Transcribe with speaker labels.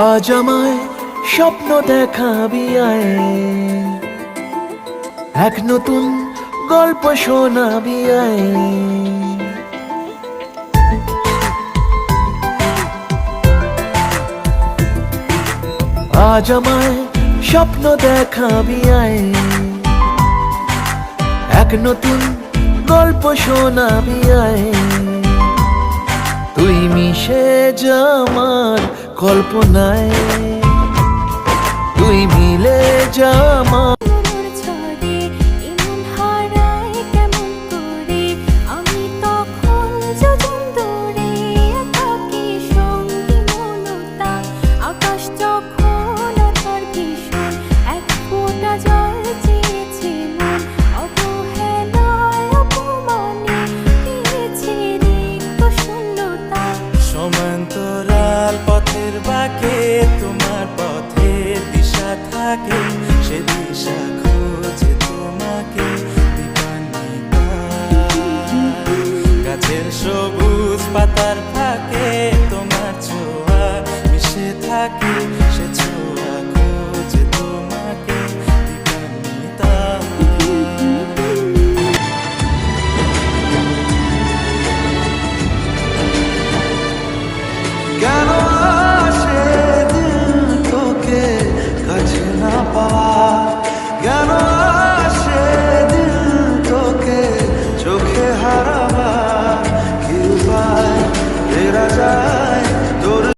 Speaker 1: আজ আমায় স্বপ্ন দেখাবি আয়, এক নতুন গল্প শোনাবি আয়। আজ আমায় স্বপ্ন দেখাবি আয়, এক নতুন গল্প শোনাবি আয়। তুই মিশে যা আমার কল্পনায়, তুই মিলে যা আমার।
Speaker 2: সমান্তরাল পথের বাঁকে তোমার পথের দিশা থাকে, সে দিশা খোঁজে তোমাকে গাছের সবুজ পাতার ফাঁকে তোমার ছোঁয়া মিশে থাকে।